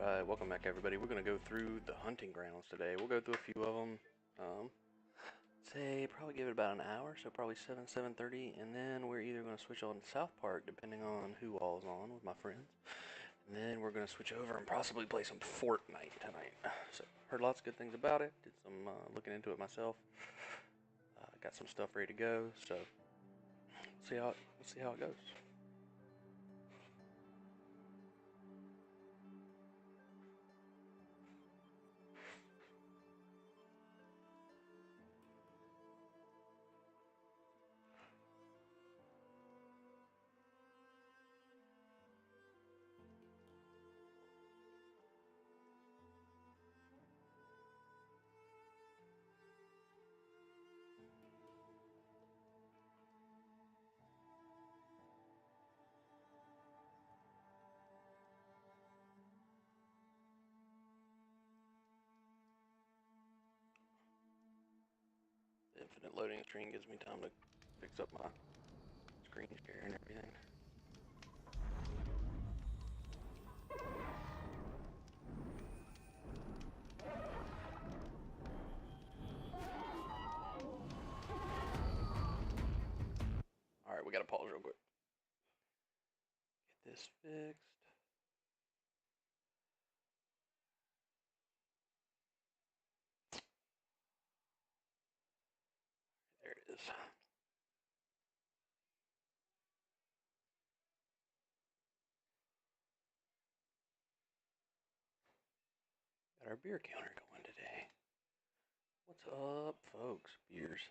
Alright, welcome back everybody. We're going to go through the hunting grounds today. We'll go through a few of them. Say probably give it about an hour, so probably 7:30, and then we're either going to switch on to South Park depending on who all's on with my friends. And then we're going to switch over and possibly play some Fortnite tonight. So, heard lots of good things about it. Did some looking into it myself. Got some stuff ready to go, so let's see how it goes. The infinite loading screen gives me time to fix up my screen share and everything. Alright, we gotta pause real quick. Get this fixed. There it is. Got our beer counter going today. What's up, folks? Beers.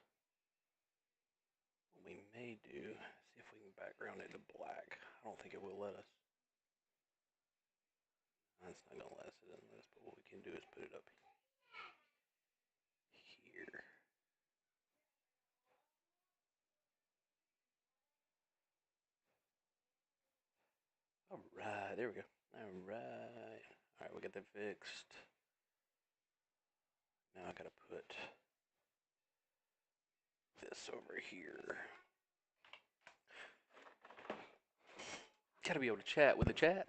What we may do, see if we can background it to black. I don't think it will let us. It's not gonna let us in this, but what we can do is put it up here. Alright, there we go. Alright, we got that fixed. Now I gotta put this over here. Gotta be able to chat with the chat.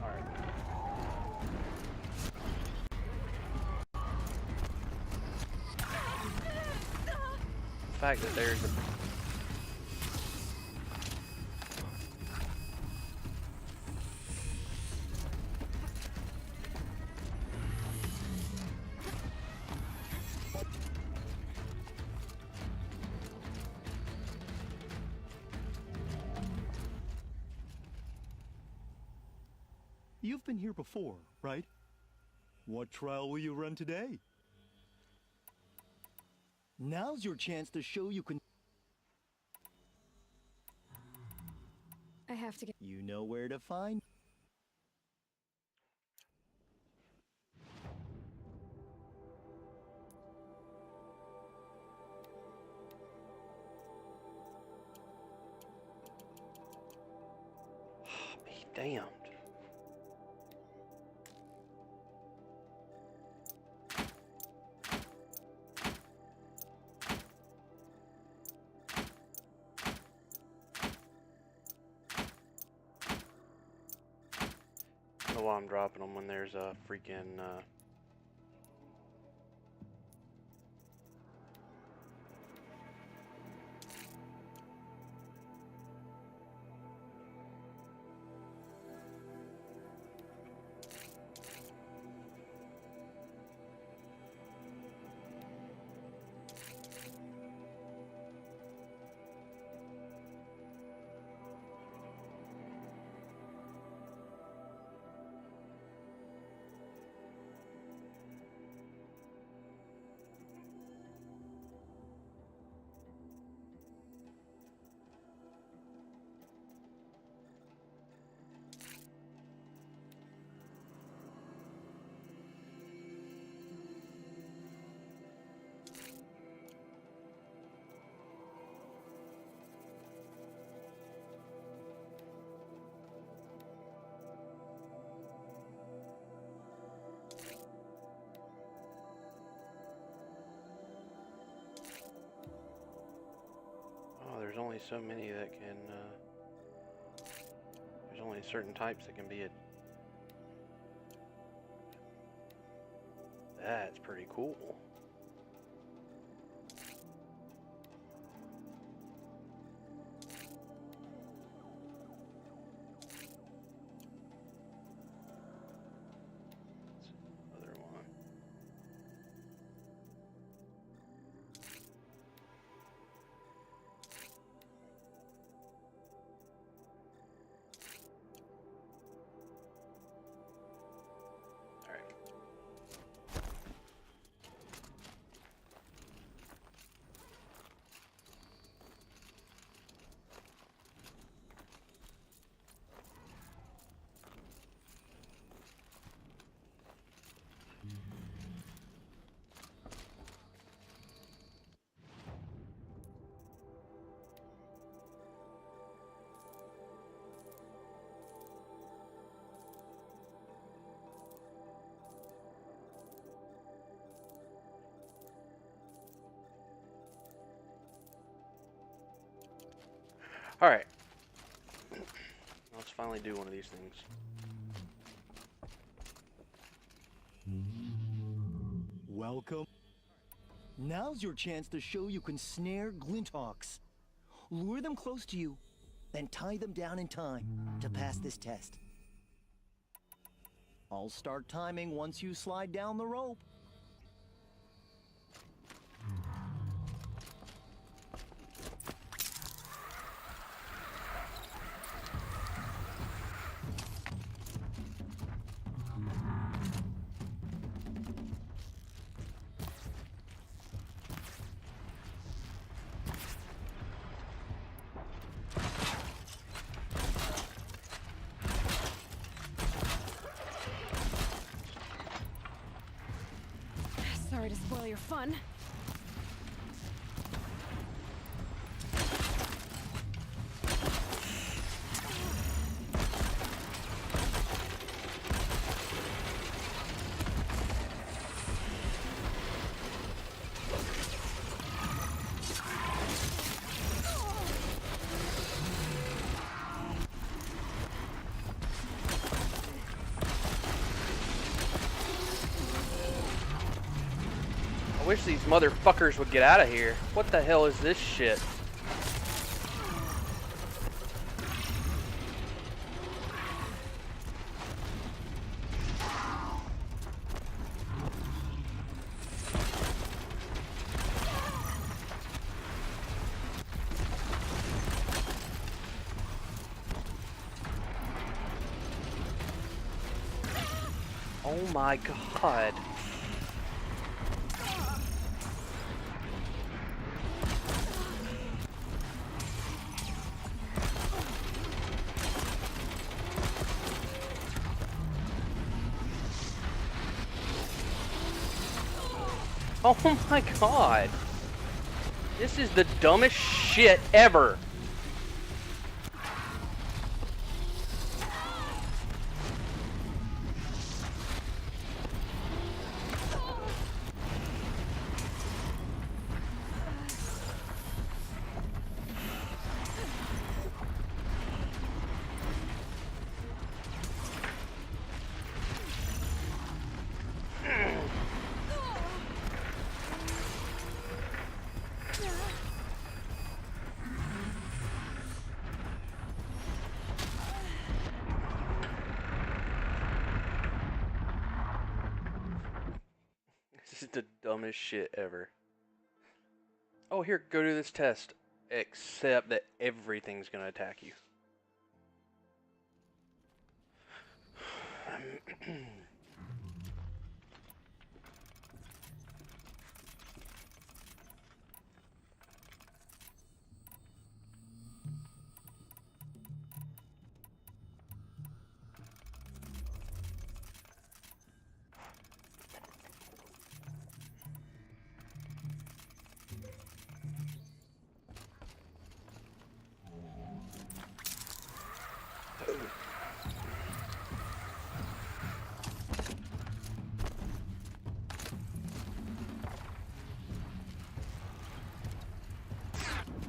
Alright. The fact that there's a You've been here before, right? What trial will you run today? Now's your chance to show you can... I have to get... You know where to find... Be damned. I don't know why I'm dropping them when there's a freaking there's only so many that can, there's only certain types that can be That's pretty cool. Other one. Alright. Let's finally do one of these things. Welcome. Now's your chance to show you can snare Glinthawks. Lure them close to you, then tie them down in time to pass this test. I'll start timing once you slide down the rope. Sorry to spoil your fun. I wish these motherfuckers would get out of here. What the hell is this shit? Oh my god. Oh my god. This is the dumbest shit ever. This is the dumbest shit ever. Oh, here, go do this test. Except that everything's gonna attack you.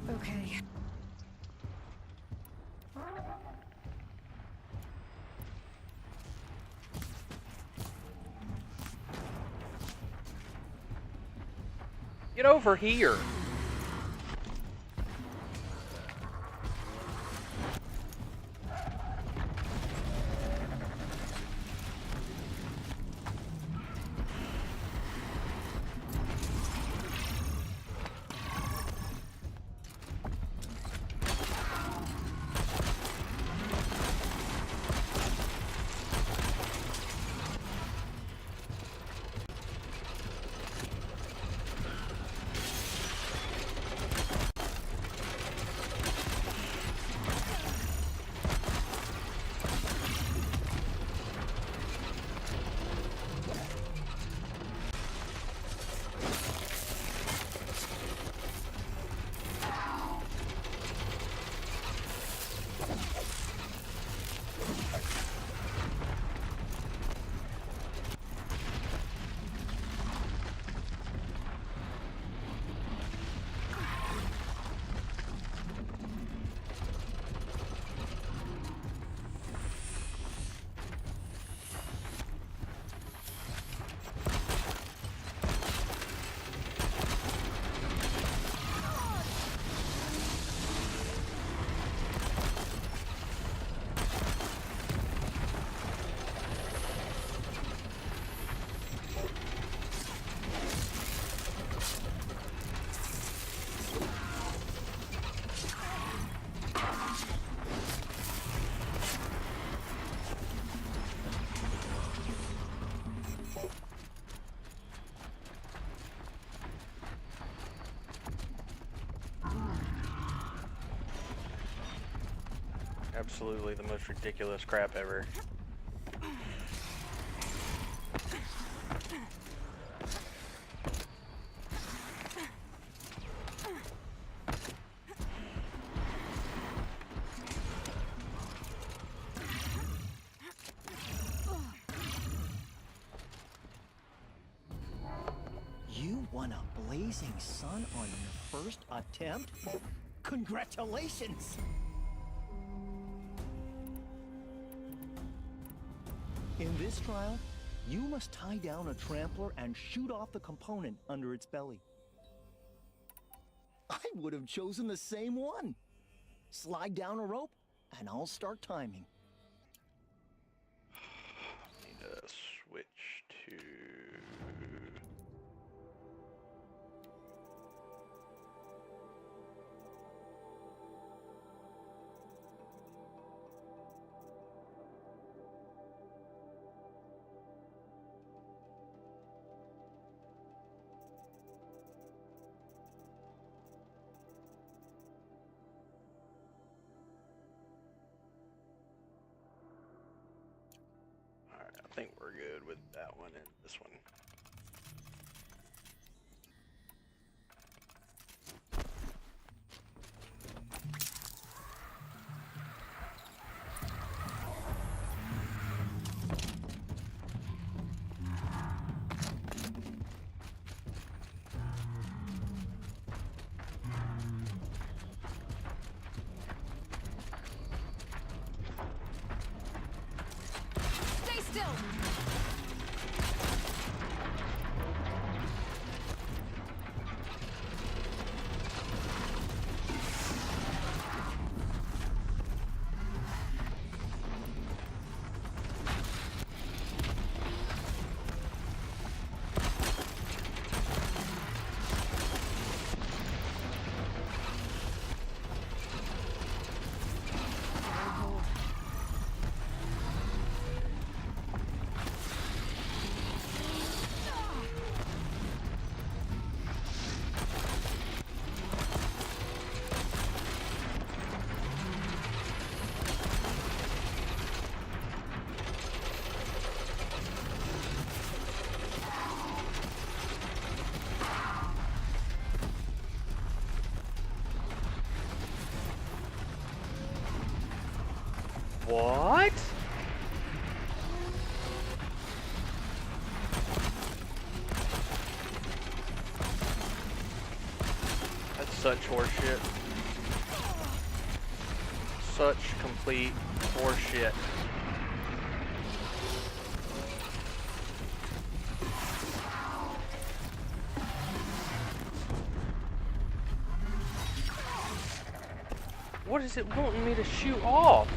Okay. Get over here. Absolutely the most ridiculous crap ever. You won a blazing sun on your first attempt? Congratulations! In this trial, you must tie down a trampler and shoot off the component under its belly. I would have chosen the same one. Slide down a rope, and I'll start timing. Need to switch to... I think we're good with that one and this one. Stay still! What? That's such horseshit. Such complete horseshit. What is it wanting me to shoot off?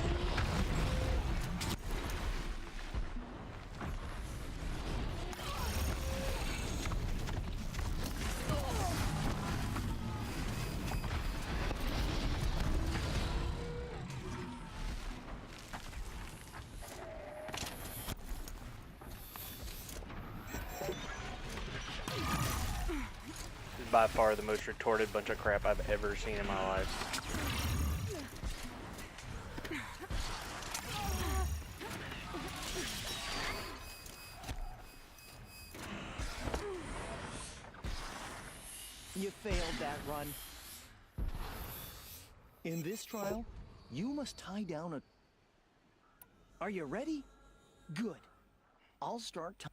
This is by far the most retorted bunch of crap I've ever seen in my life. You failed that run. In this trial, you must tie down a... Are you ready? Good. I'll start time.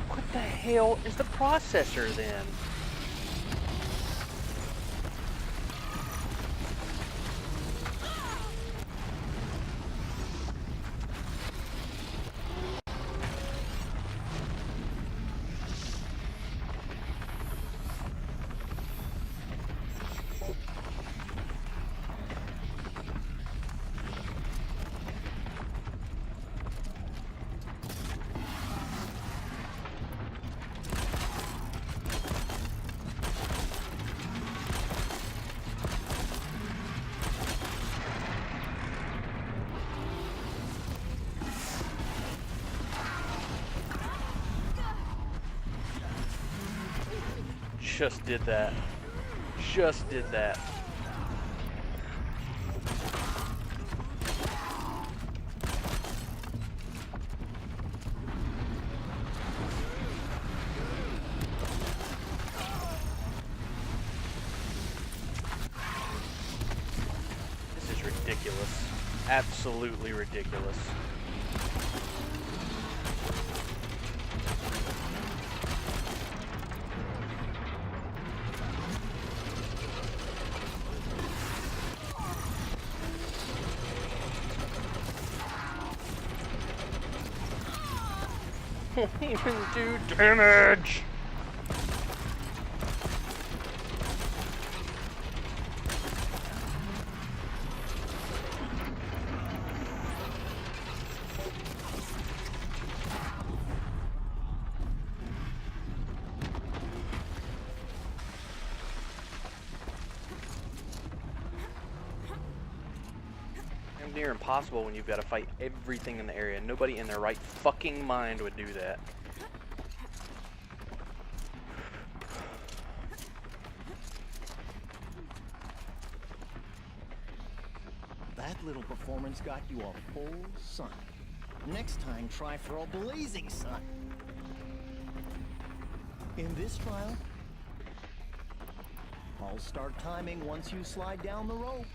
What the hell is the processor then? Just did that. Just did that. This is ridiculous. Absolutely ridiculous. Won't even do damage. Near impossible when you've got to fight everything in the area. Nobody in their right fucking mind would do that. That little performance got you a full sun. Next time, try for a blazing sun. In this trial, I'll start timing once you slide down the rope.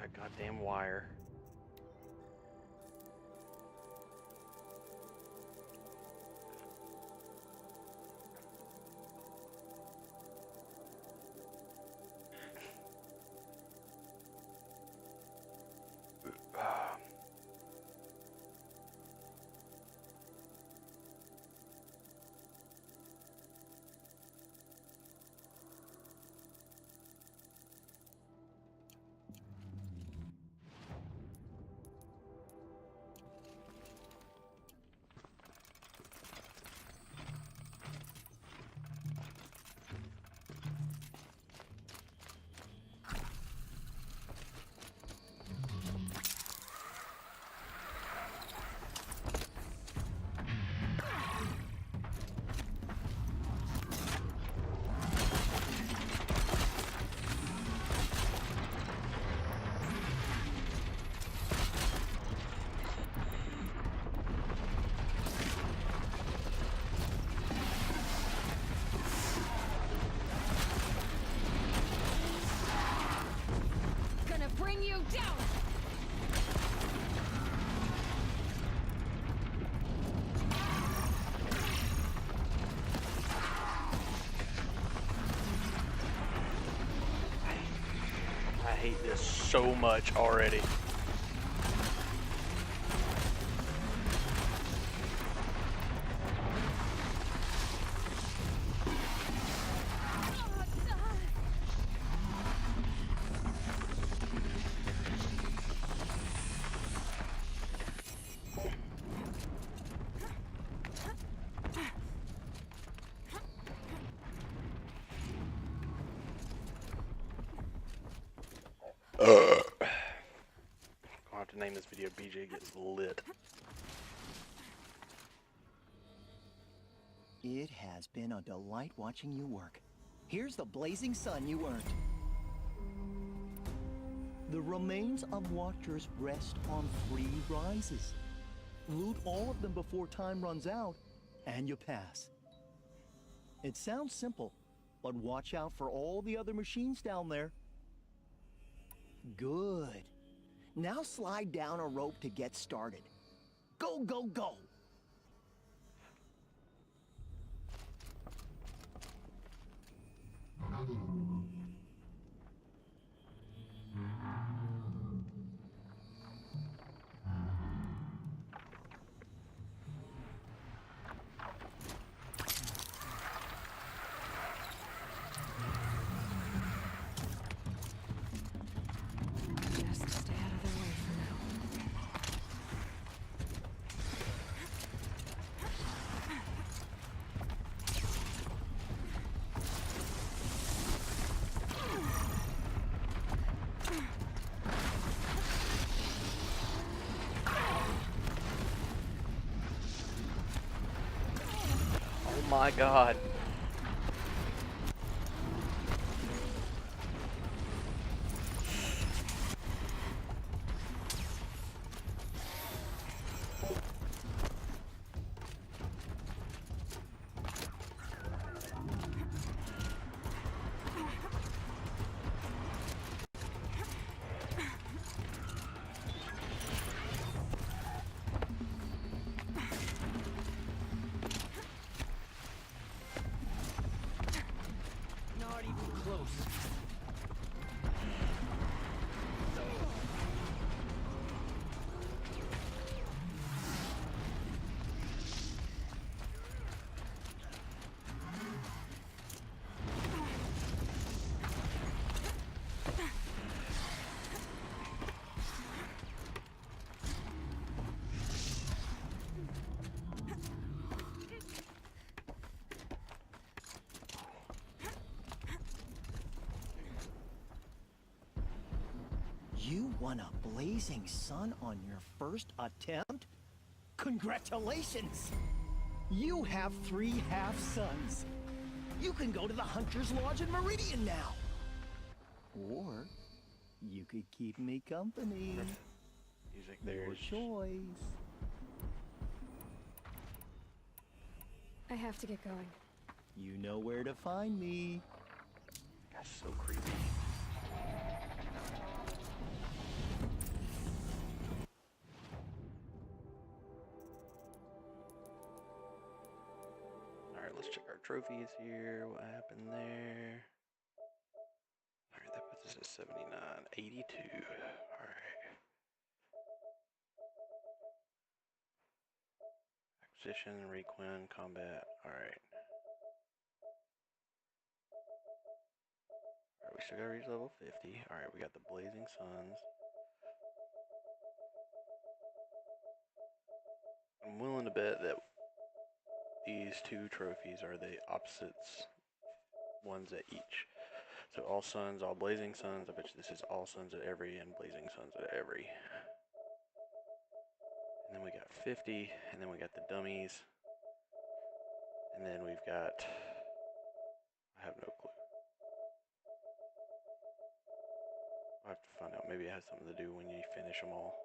That goddamn wire. you down! I hate this so much already. I'll have to name this video BJ Gets Lit. It has been a delight watching you work. Here's the blazing sun you earned. The remains of Watchers rest on 3 rises. Loot all of them before time runs out, and you pass. It sounds simple, but watch out for all the other machines down there. Good. Now slide down a rope to get started. Go, go, go! Just stay out of their way for now. Oh my god. Not even close. You won a blazing sun on your first attempt? Congratulations! You have 3 half-suns. You can go to the Hunter's Lodge in Meridian now. Or you could keep me company. Music Your there's choice. I have to get going. You know where to find me. That's so creepy. Alright, let's check our trophies here. What happened there? Alright, that puts us at 79. 82. Alright. Acquisition, requin, combat. Alright. Alright, we still gotta reach level 50. Alright, we got the Blazing Suns. I'm willing to bet that these 2 trophies are the opposites ones at each. So all suns, all blazing suns. I bet you this is all suns at every and blazing suns at every. And then we got 50, and then we got the dummies. And then we've got, I have no clue. I'll have to find out. Maybe it has something to do when you finish them all.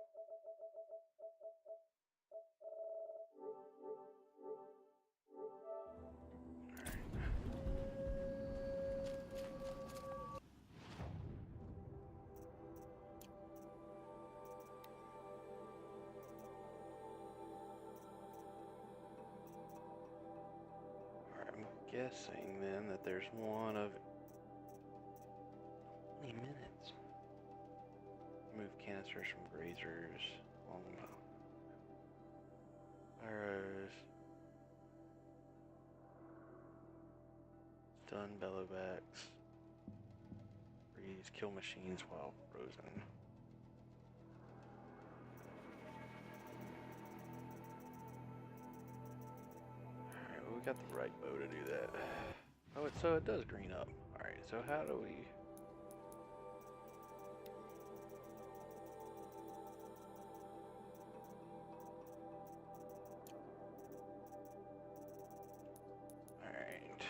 guessing then that there's one of... How many minutes? Remove canisters from grazers. Arrows. Stun bellowbacks. Freeze. Kill machines while frozen. Alright, well, we got the right bow to do that. Oh, so it does green up. Alright, so how do we... Alright.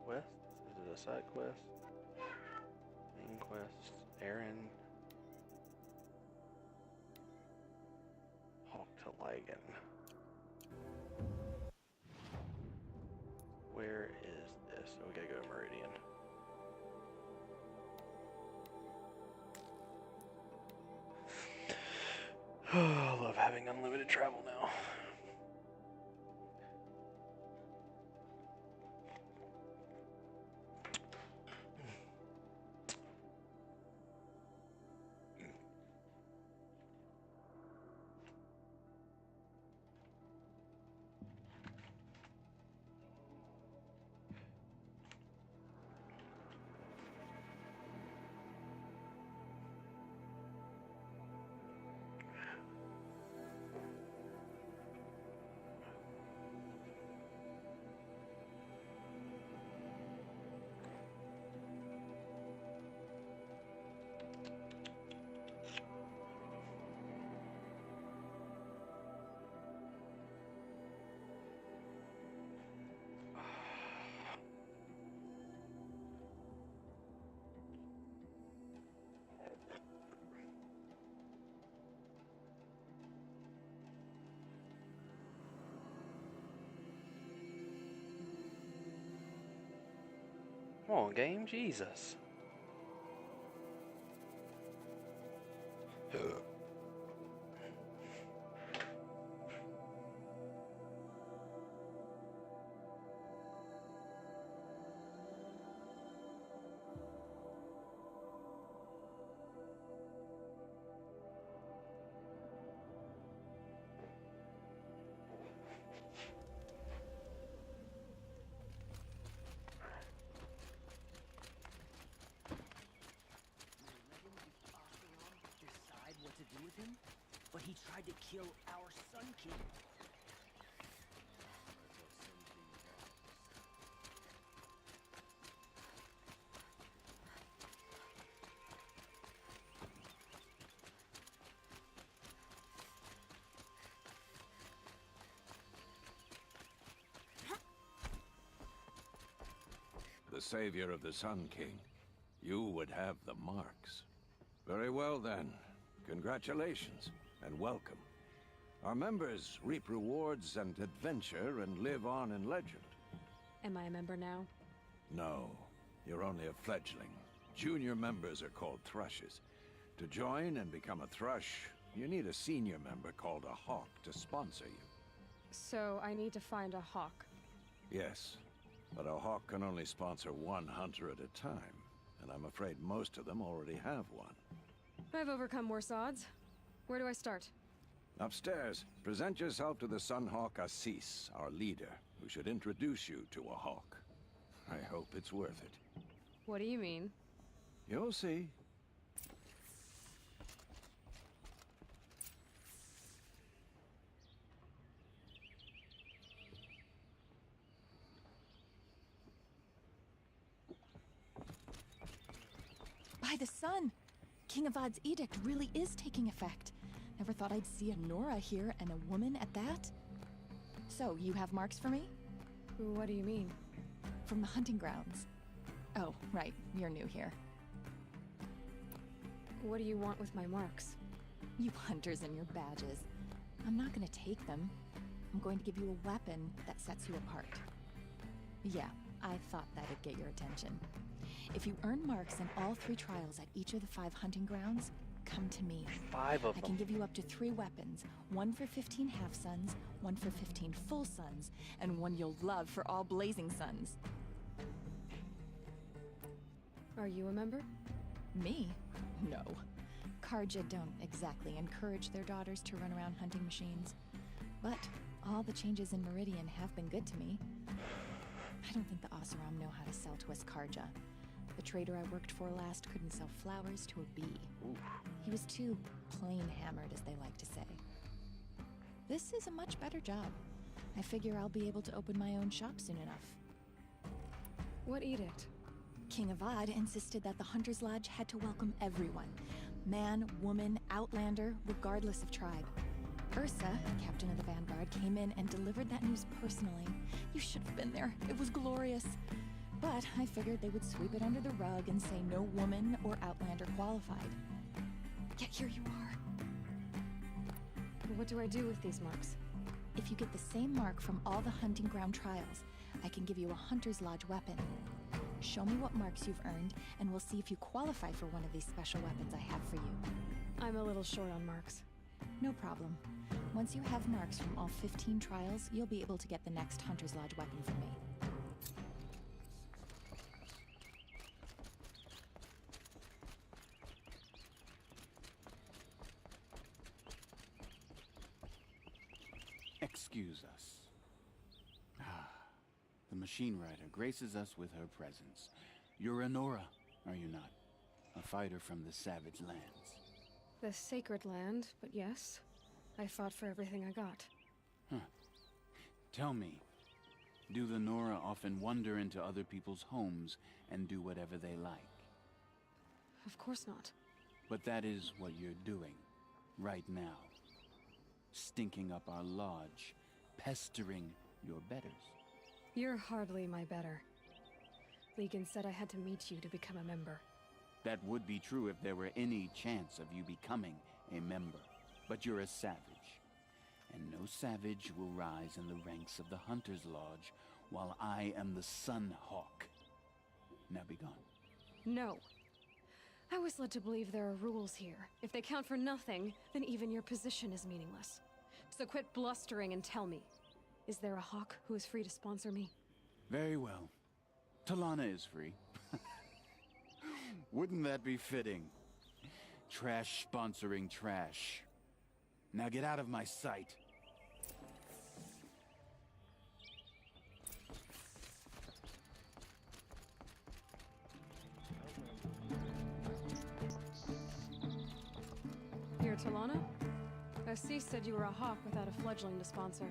Quest? Is it a side quest? Main quest. Aaron. Hawk to Ligon. Where is this? Oh, we gotta go to Meridian. I love having unlimited travel now. Come on, game, Jesus. Decide what to do with him, but he tried to kill our Sun King. The savior of the Sun King. You would have the marks. Very well then. Congratulations, and welcome. Our members reap rewards and adventure and live on in legend. Am I a member now? No, you're only a fledgling. Junior members are called thrushes. To join and become a thrush, you need a senior member called a hawk to sponsor you. So I need to find a hawk. Yes, but a hawk can only sponsor one hunter at a time, and I'm afraid most of them already have one. I've overcome worse odds. Where do I start? Upstairs, present yourself to the Sunhawk Assis, our leader, who should introduce you to a hawk. I hope it's worth it. What do you mean? You'll see. By the sun! King Avad's edict really is taking effect. Never thought I'd see a Nora here and a woman at that. So, you have marks for me? What do you mean? From the hunting grounds. Oh, right, you're new here. What do you want with my marks? You hunters and your badges. I'm not gonna take them. I'm going to give you a weapon that sets you apart. Yeah, I thought that'd get your attention. If you earn marks in all 3 trials at each of the 5 hunting grounds, come to me. 5 of I them. can give you up to 3 weapons. 1 for 15 half-suns, 1 for 15 full suns, and 1 you'll love for all blazing suns. Are you a member? Me? No. Karja don't exactly encourage their daughters to run around hunting machines. But all the changes in Meridian have been good to me. I don't think the Oseram know how to sell to us Karja. The trader I worked for last couldn't sell flowers to a bee. Ooh. He was too plain-hammered, as they like to say. This is a much better job. I figure I'll be able to open my own shop soon enough. What edict? King Avad insisted that the Hunter's Lodge had to welcome everyone. Man, woman, outlander, regardless of tribe. Ursa, captain of the Vanguard, came in and delivered that news personally. You should have been there. It was glorious. But I figured they would sweep it under the rug and say no woman or outlander qualified. Yet here you are. What do I do with these marks? If you get the same mark from all the hunting ground trials, I can give you a Hunter's Lodge weapon. Show me what marks you've earned, and we'll see if you qualify for one of these special weapons I have for you. I'm a little short on marks. No problem. Once you have marks from all 15 trials, you'll be able to get the next Hunter's Lodge weapon from me. Excuse us. The machine rider graces us with her presence. You're a Nora, are you not? A fighter from the Savage Lands. The sacred land, but yes. I fought for everything I got. Tell me, do the Nora often wander into other people's homes and do whatever they like? Of course not. But that is what you're doing, right now. Stinking up our lodge, pestering your betters. You're hardly my better. Legan said I had to meet you to become a member. That would be true if there were any chance of you becoming a member. But you're a savage. And no savage will rise in the ranks of the Hunter's Lodge while I am the Sun Hawk. Now be gone. No. I was led to believe there are rules here. If they count for nothing, then even your position is meaningless. So quit blustering and tell me. Is there a hawk who is free to sponsor me? Very well. Talana is free. Wouldn't that be fitting? Trash sponsoring trash. Now get out of my sight. Here, Talana? Assis said you were a hawk without a fledgling to sponsor.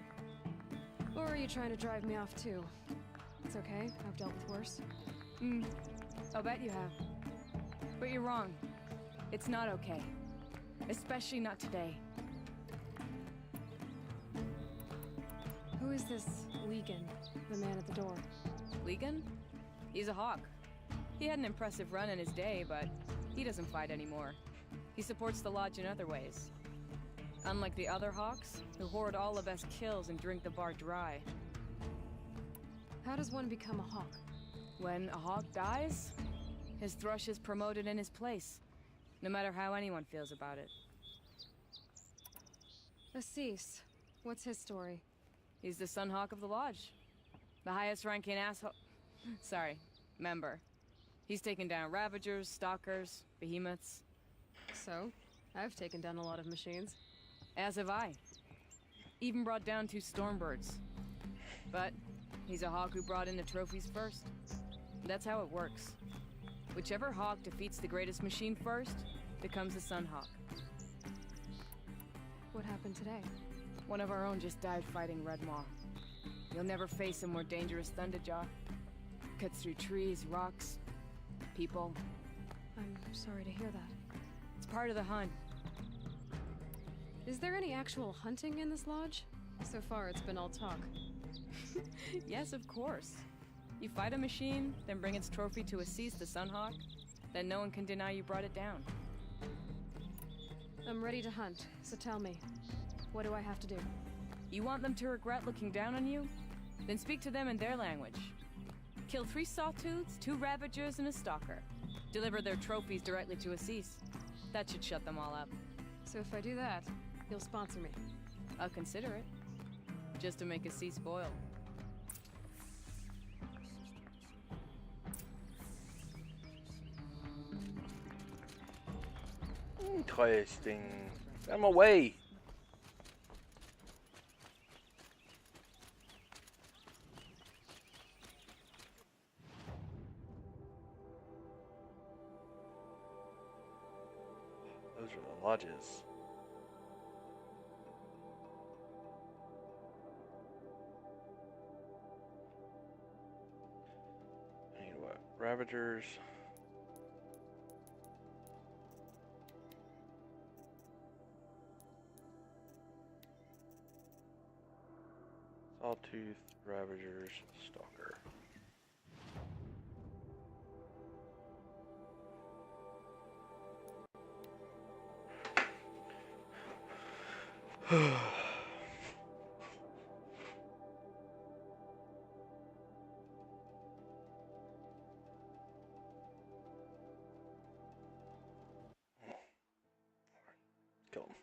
Or are you trying to drive me off too? It's okay, I've dealt with worse. I'll bet you have. But you're wrong. It's not okay. Especially not today. Who is this Legan, the man at the door? Legan? He's a hawk. He had an impressive run in his day, but he doesn't fight anymore. He supports the lodge in other ways. Unlike the other hawks, who hoard all the best kills and drink the bar dry. How does one become a hawk? When a hawk dies, his thrush is promoted in his place, no matter how anyone feels about it. Assis, what's his story? He's the Sun Hawk of the Lodge. The highest ranking member. He's taken down Ravagers, Stalkers, Behemoths. So, I've taken down a lot of machines. As have I. Even brought down 2 Stormbirds. But he's a hawk who brought in the trophies first. That's how it works. Whichever hawk defeats the greatest machine first becomes the Sun Hawk. What happened today? One of our own just died fighting Redmaw. You'll never face a more dangerous Thunderjaw. Cuts through trees, rocks, people. I'm sorry to hear that. It's part of the hunt. Is there any actual hunting in this lodge? So far, it's been all talk. Yes, of course. You fight a machine, then bring its trophy to Assis the Sunhawk, then no one can deny you brought it down. I'm ready to hunt, so tell me, what do I have to do? You want them to regret looking down on you? Then speak to them in their language. Kill 3 Sawtooths, 2 Ravagers, and a Stalker. Deliver their trophies directly to Assis. That should shut them all up. So if I do that, you'll sponsor me. I'll consider it. Just to make a sea spoil. Interesting. Get him away. Those are the lodges. I need what? Ravagers. Sawtooth, Ravagers, Stalker. Kill him.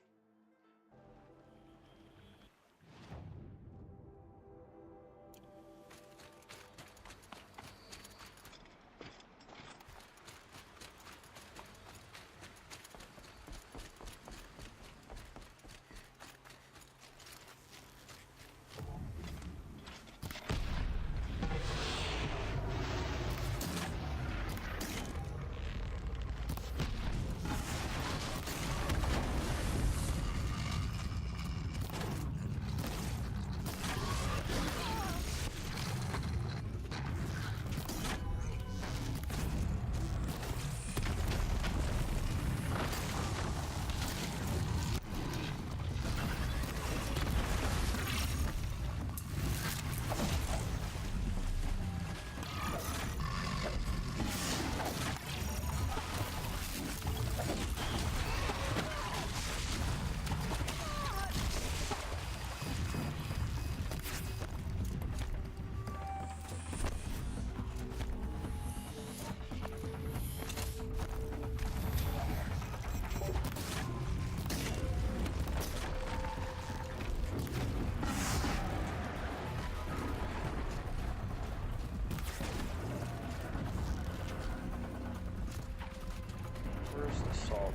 Where's the salt?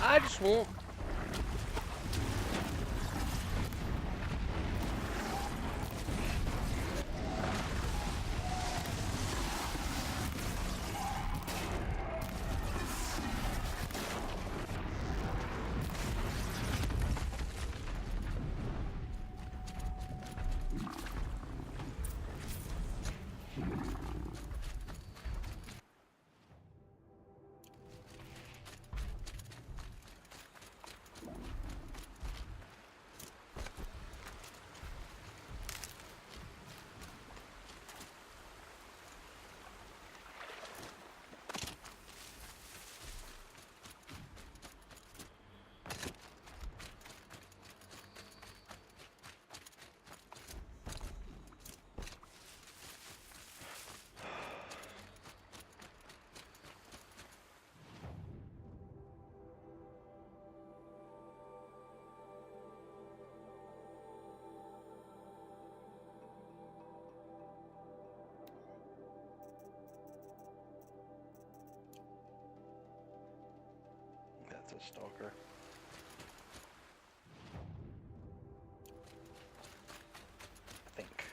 I just want... It's a stalker. I think.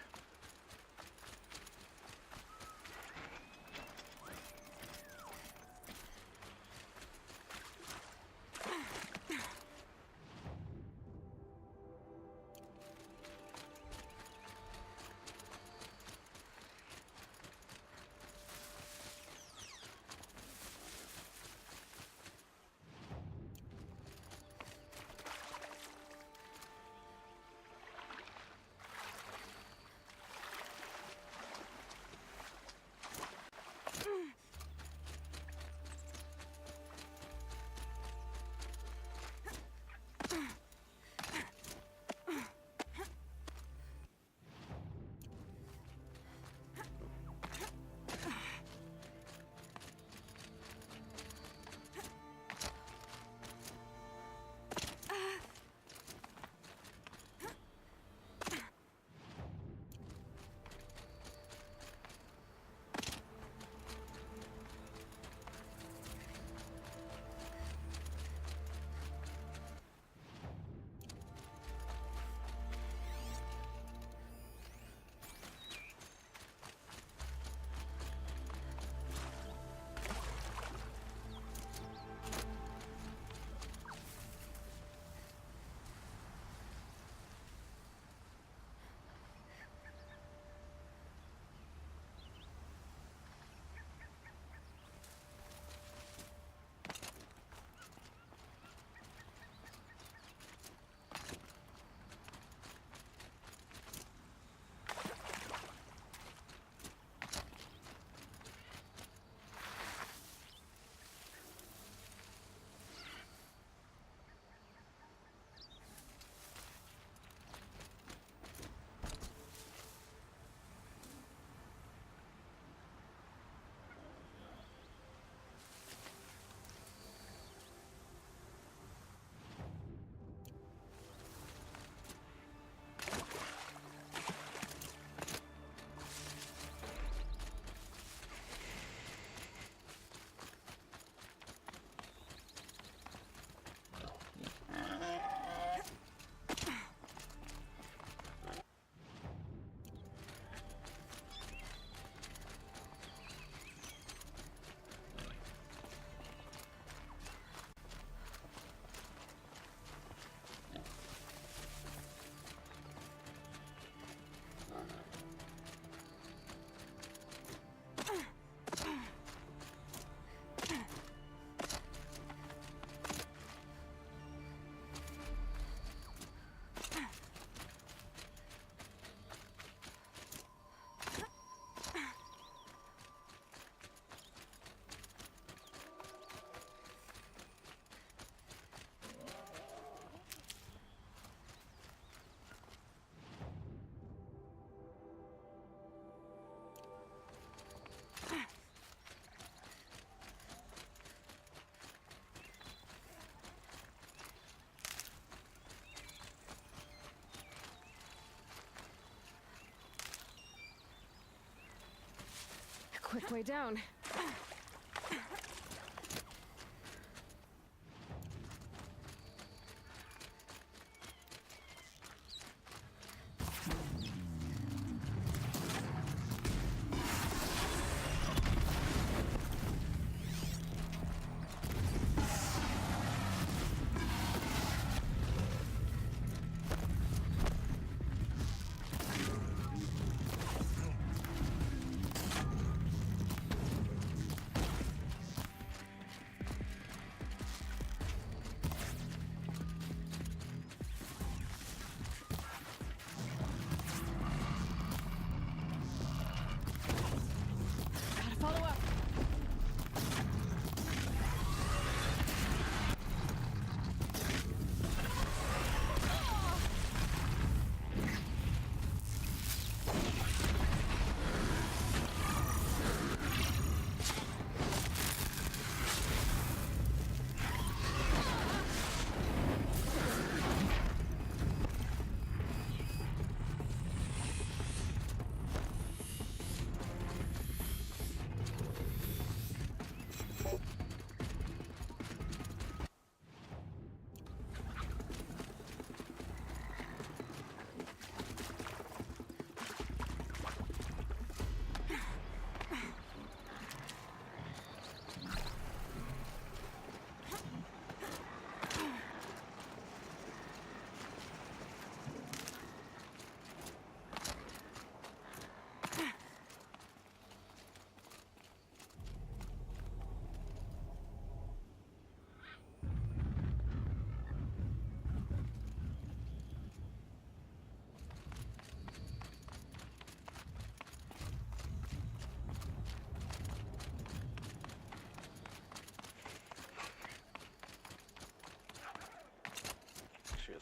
Quick way down.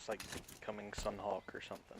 it's like becoming Sunhawk or something.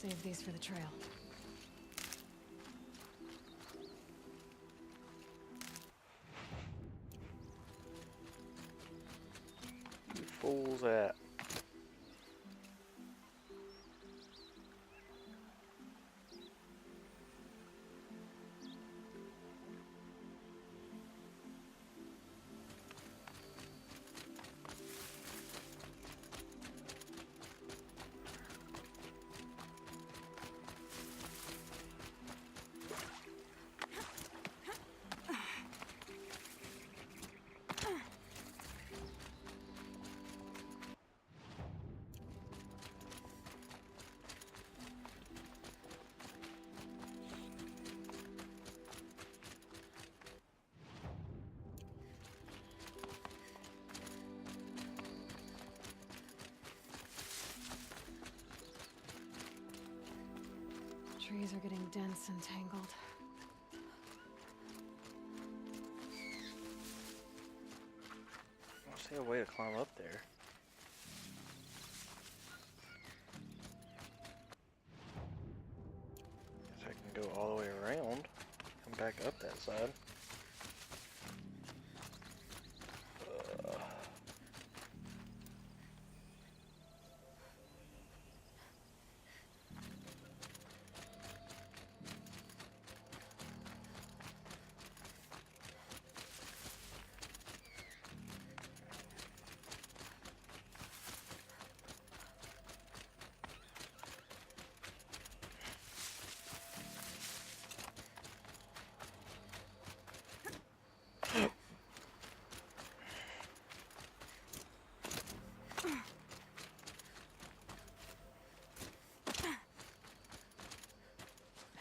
Save these for the trail. You fools at. Trees are getting dense and tangled. I see a way to climb up there. Guess I can go all the way around, come back up that side.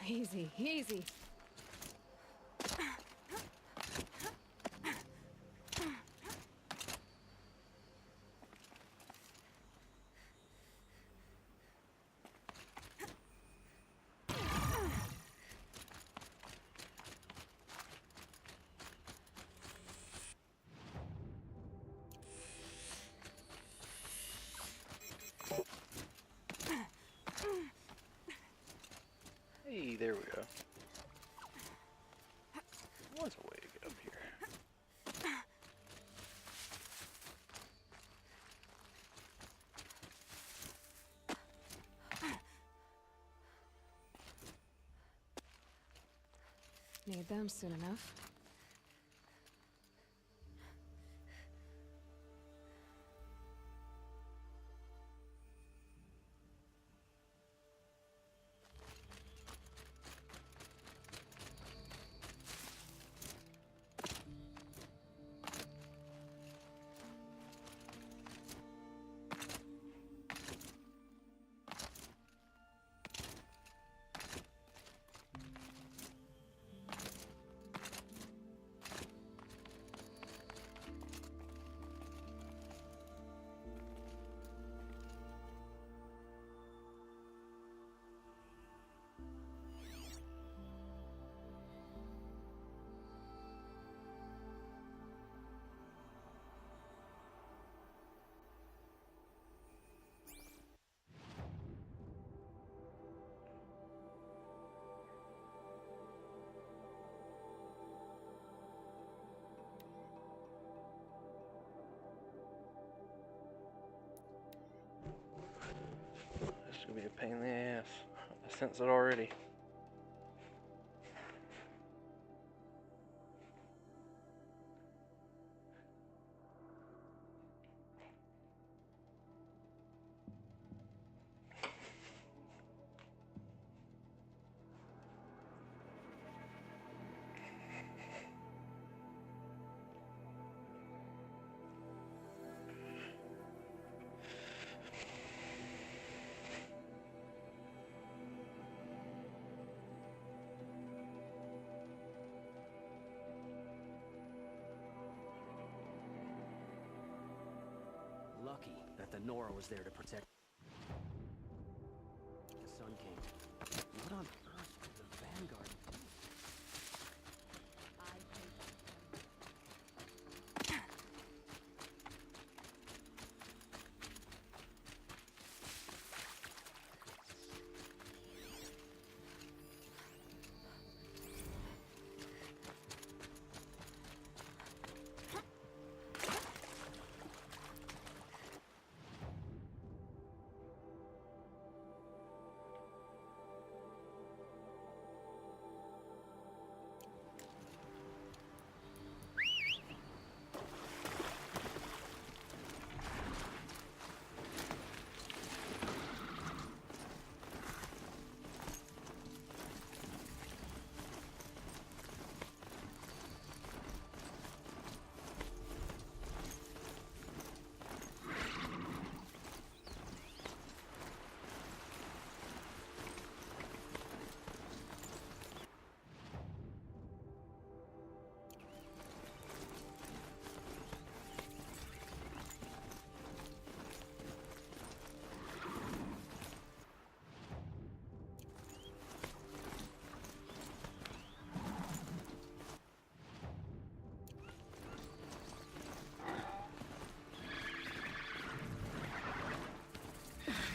Easy, easy. Hey, there we go. What's a way to get up here? Need them soon enough. pain in the ass. I sense it already. Lucky that the Nora was there to protect the Sun King. What on earth would the Vanguard do?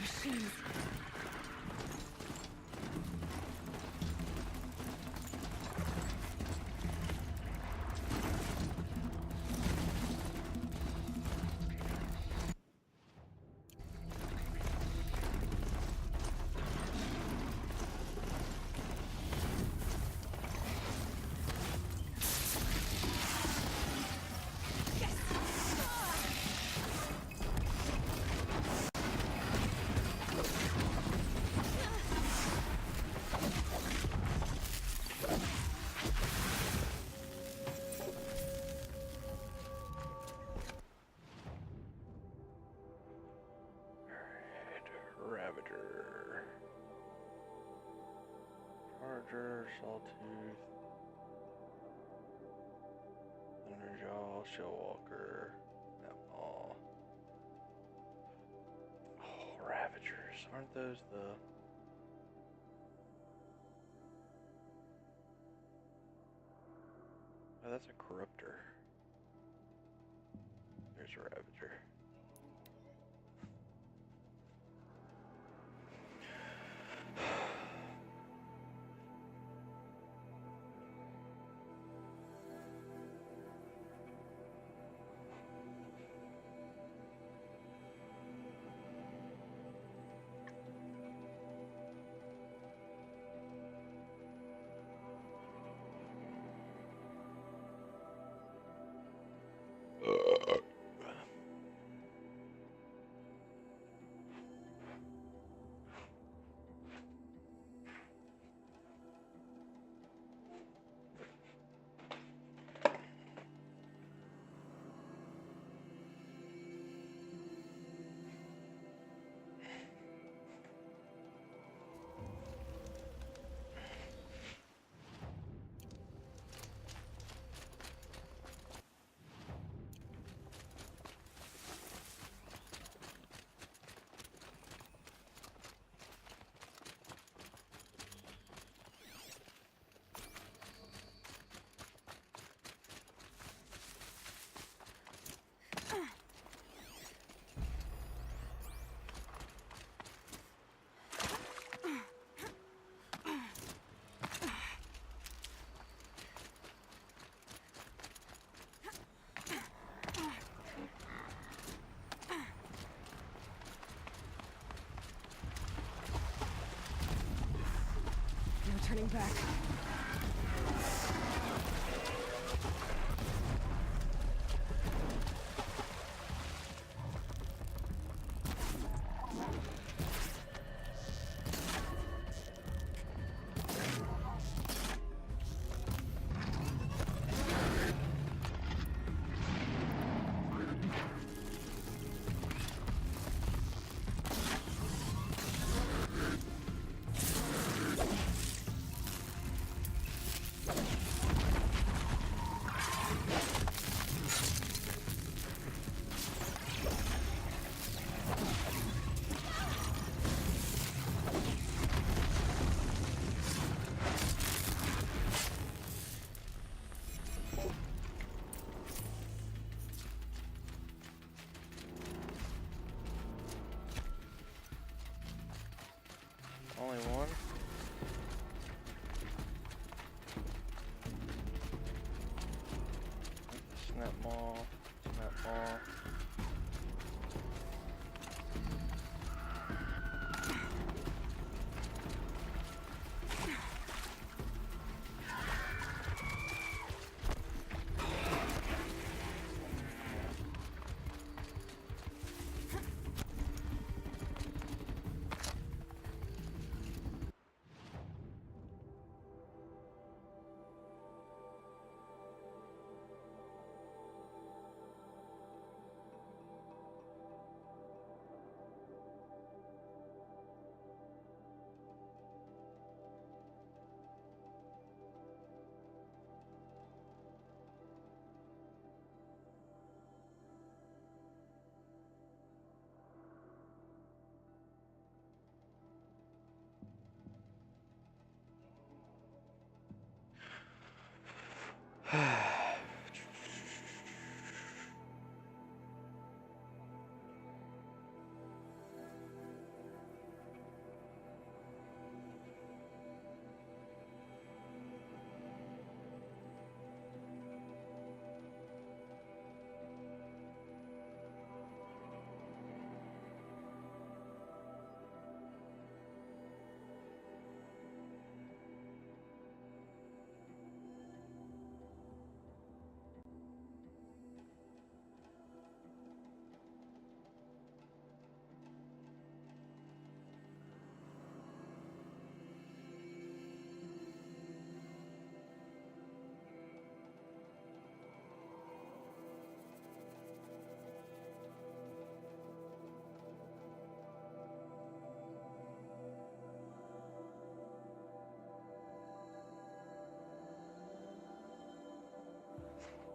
Machines. Ravager. Charger, Sawtooth. Thunderjaw, Shellwalker. Outlaw. Oh, Ravagers. Aren't those the... Oh, that's a Corruptor. There's a Ravager. turning back. Only one? Snap maw, snap maw.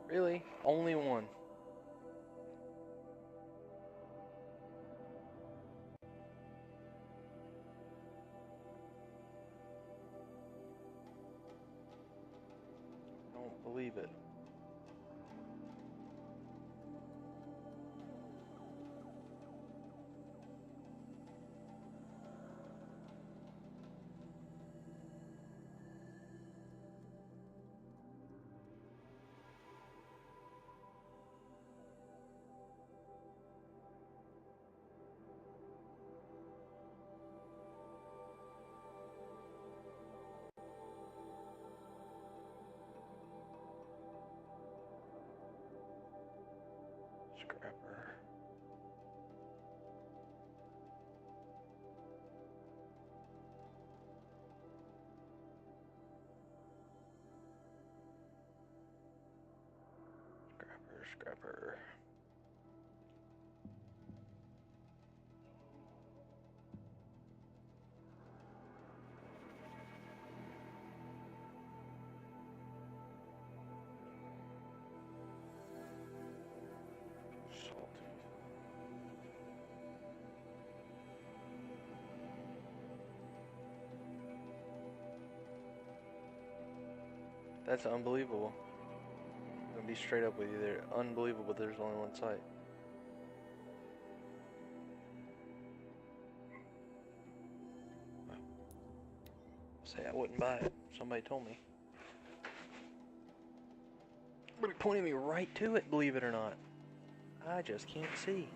Really? Only one? Don't believe it. Scrapper. Scrapper. Salty. That's unbelievable. I'm gonna be straight up with you there. Unbelievable there's only one site. Say I wouldn't buy it. Somebody told me. But it pointed me right to it, believe it or not. I just can't see.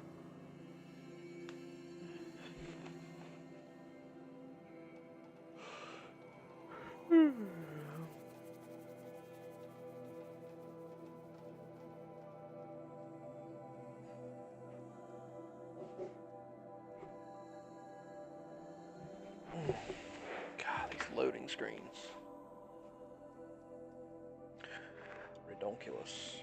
God, these loading screens. Redonkulous.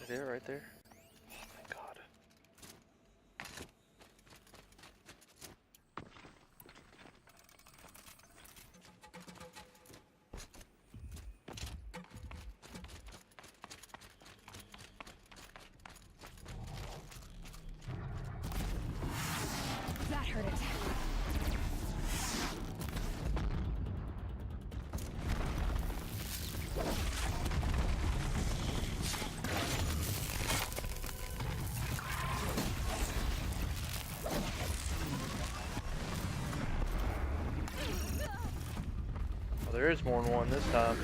Is it right there? Oh, thank God. That hurt it. Well, there is more than one this time.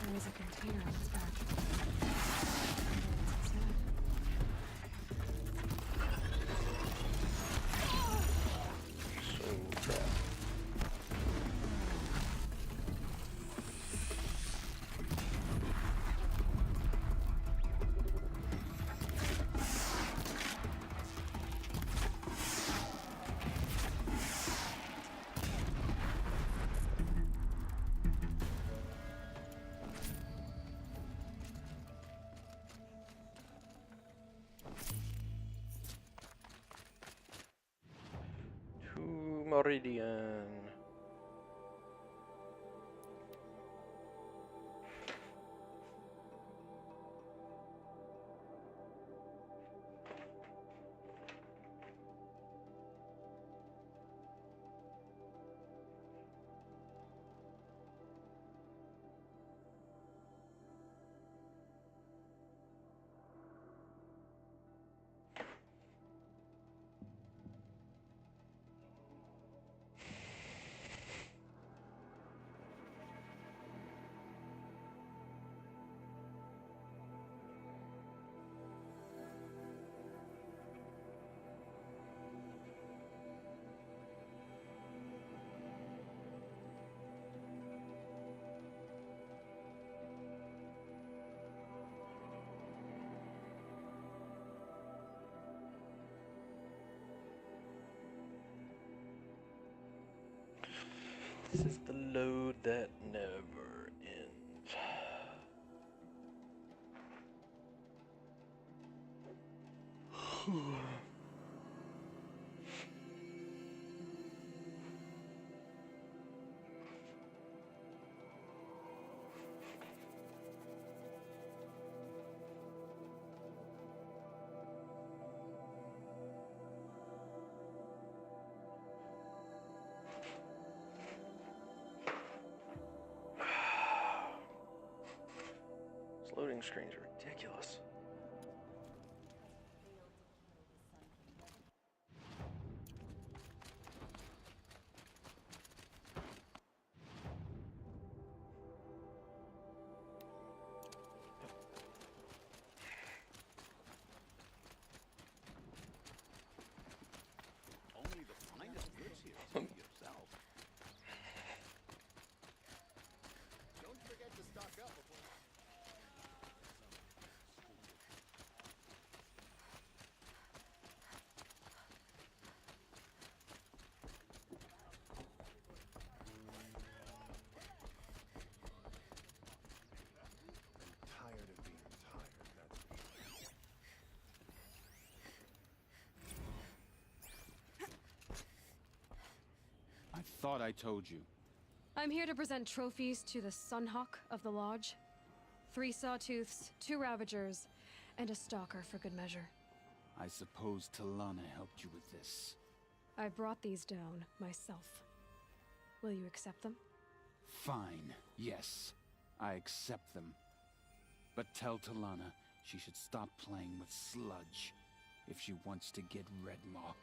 There is a container on its back. So trapped. To Meridian. This is the load that never ends. This loading screen's ridiculous. Only the finest goods here. See yourself. Don't forget to stock up before. thought I told you. I'm here to present trophies to the Sunhawk of the Lodge. 3 Sawtooths, 2 Ravagers, and a Stalker for good measure. I suppose Talana helped you with this. I brought these down myself. Will you accept them? Fine, yes. I accept them. But tell Talana she should stop playing with sludge if she wants to get Redmaw.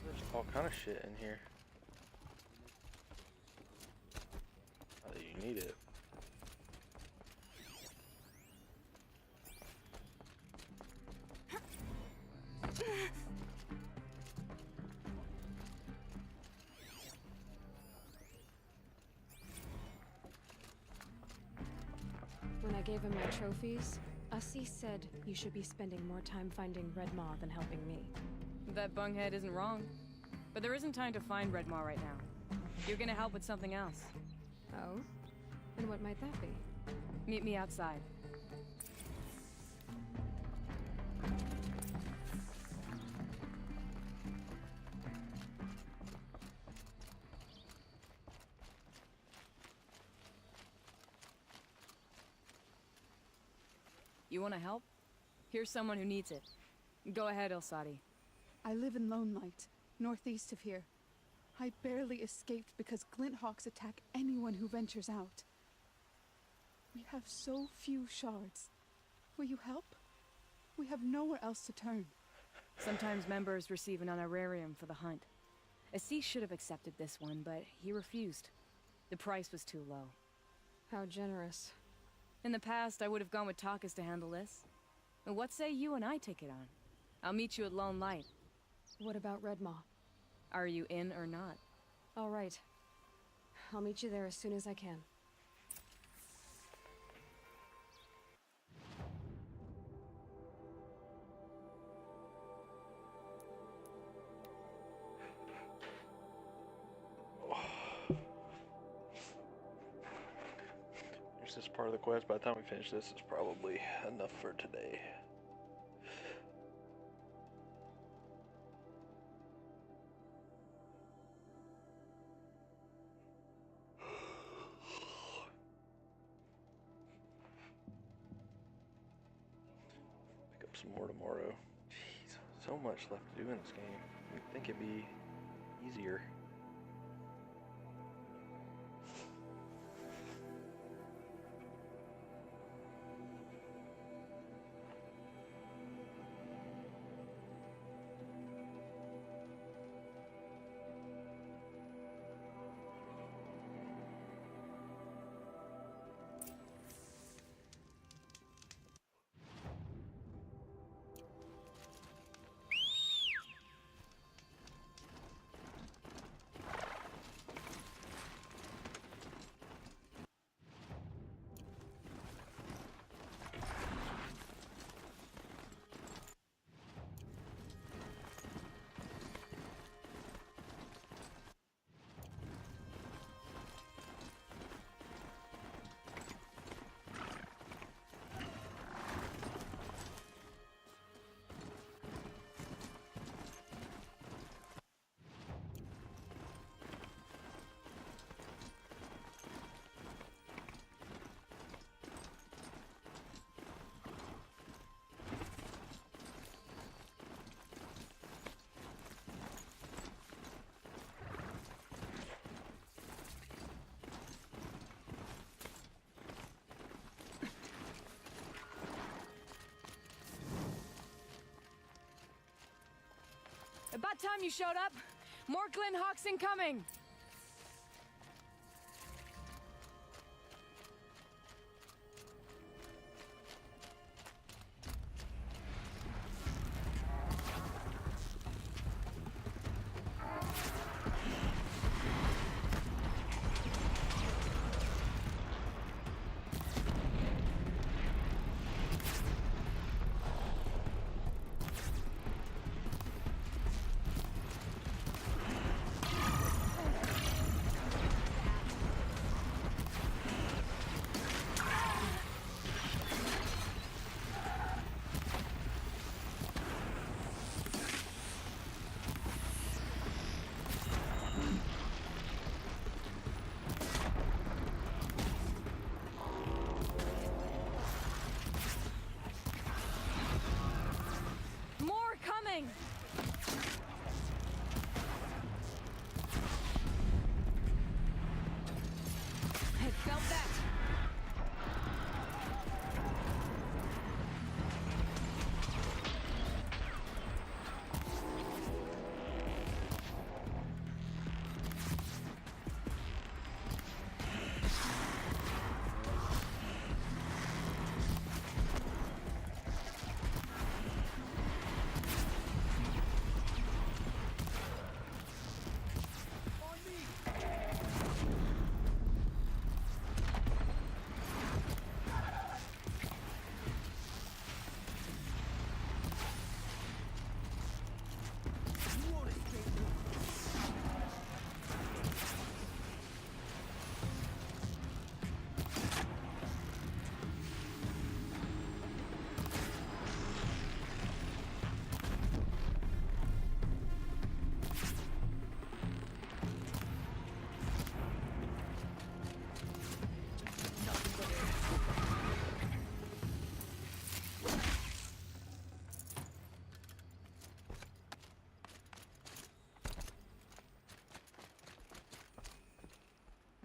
There's all kind of shit in here. Not that you need it. When I gave him my trophies, Ussie said you should be spending more time finding Redmaw than helping me. That bunghead isn't wrong. But there isn't time to find Redmaw right now. You're gonna help with something else. Oh? And what might that be? Meet me outside. You wanna help? Here's someone who needs it. Go ahead, Elsadi. I live in Lone Light, northeast of here. I barely escaped because Glinthawks attack anyone who ventures out. We have so few shards. Will you help? We have nowhere else to turn. Sometimes members receive an honorarium for the hunt. Assis should have accepted this one, but he refused. The price was too low. How generous. In the past, I would have gone with Takas to handle this. And what say you and I take it on? I'll meet you at Lone Light. What about Redmaw? Are you in or not? All right. I'll meet you there as soon as I can. This is part of the quest. By the time we finish this, it's probably enough for today. Pick up some more tomorrow. Jeez, so much left to do in this game. You'd think it'd be easier. About time you showed up. More Glinthawks incoming.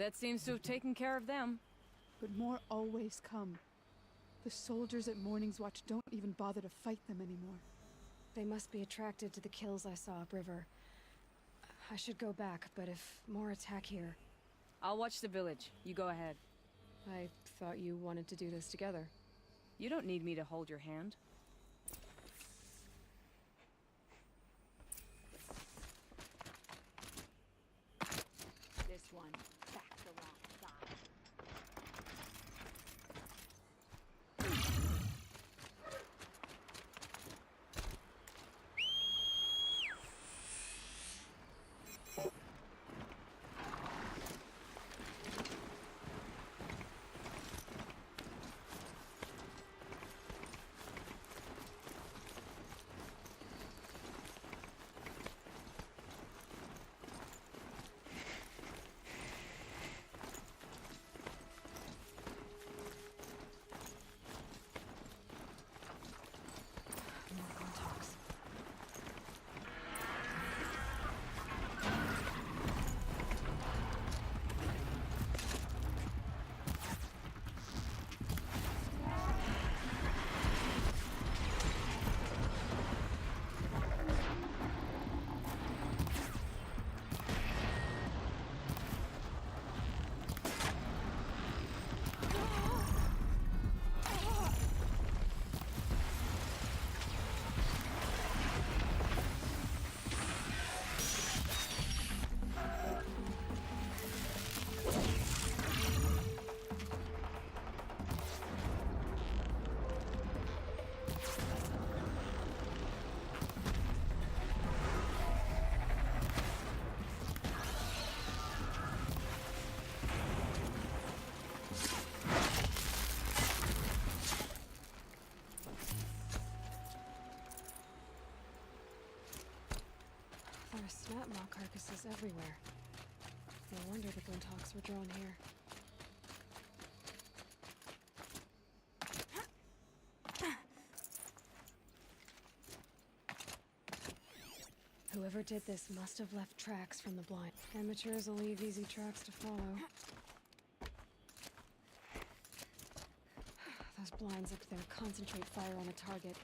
That seems to have taken care of them. But more always come. The soldiers at Morning's Watch don't even bother to fight them anymore. They must be attracted to the kills I saw upriver. I should go back, but if more attack here... I'll watch the village. You go ahead. I thought you wanted to do this together. You don't need me to hold your hand. This one, back the wrong side. More contacts. There are snap maw carcasses everywhere. No wonder the Glinthawks were drawn here. Whoever did this must have left tracks from the blind. Amateurs will leave easy tracks to follow. Those blinds up there concentrate fire on a target.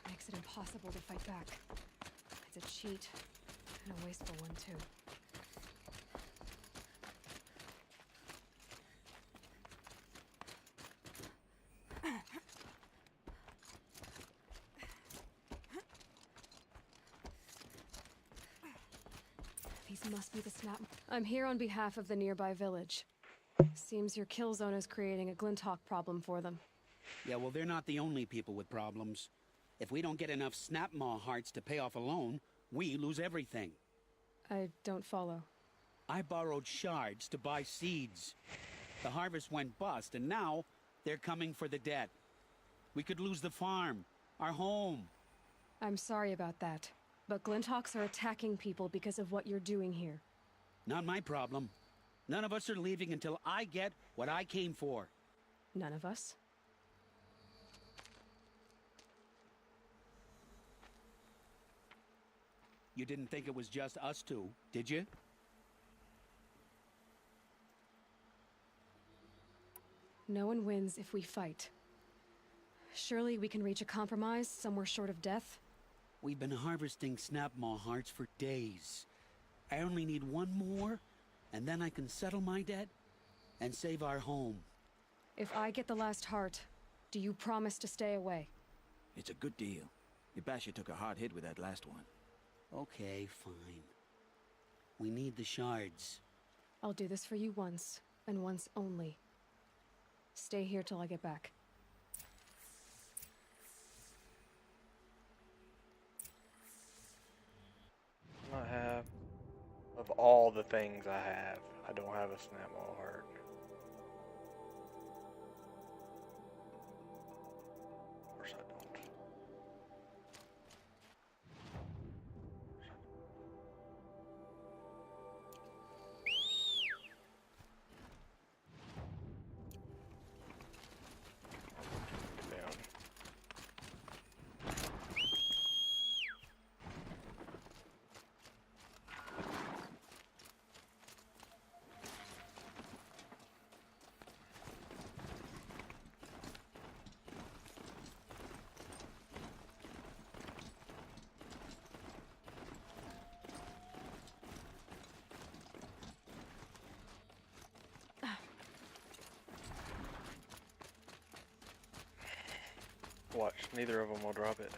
Makes it impossible to fight back. It's a cheat, and a wasteful one, too. These must be the snap. I'm here on behalf of the nearby village. Seems your kill zone is creating a Glinthawk problem for them. Yeah, well, they're not the only people with problems. If we don't get enough Snapmaw hearts to pay off a loan, we lose everything. I don't follow. I borrowed shards to buy seeds. The harvest went bust, and now they're coming for the debt. We could lose the farm, our home. I'm sorry about that, but Glinthawks are attacking people because of what you're doing here. Not my problem. None of us are leaving until I get what I came for. None of us? You didn't think it was just us two, did you? No one wins if we fight. Surely we can reach a compromise somewhere short of death? We've been harvesting Snapmaw hearts for days. I only need one more, and then I can settle my debt and save our home. If I get the last heart, do you promise to stay away? It's a good deal. Yabasha took a hard hit with that last one. Okay, fine. We need the shards. I'll do this for you once, and once only. Stay here till I get back. I have, of all the things I have, I don't have a Snapmaw heart. Of course I don't. Down. Watch, neither of them will drop it.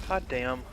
God damn.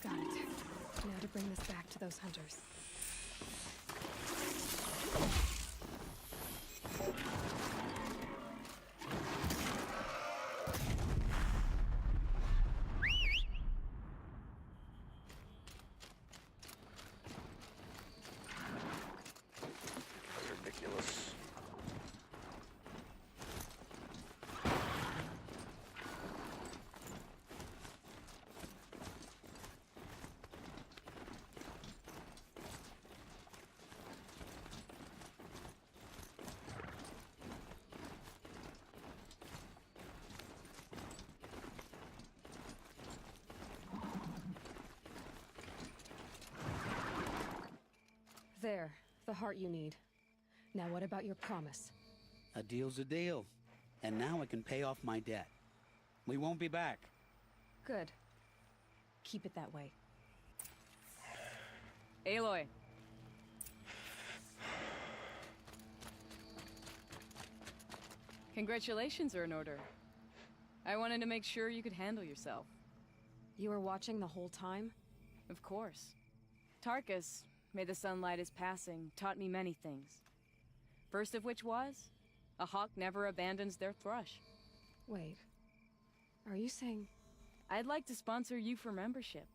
Got it. Now to bring this back to those hunters. Ridiculous. There, the heart you need. Now what about your promise? A deal's a deal. And now I can pay off my debt. We won't be back. Good. Keep it that way. Aloy. Congratulations are in order. I wanted to make sure you could handle yourself. You were watching the whole time? Of course. Tarkus, may the sunlight is passing, taught me many things. First of which was, a hawk never abandons their thrush. Wait. Are you saying... I'd like to sponsor you for membership.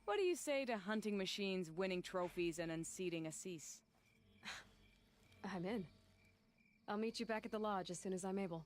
What do you say to hunting machines, winning trophies, and unseating Assis? I'm in. I'll meet you back at the lodge as soon as I'm able.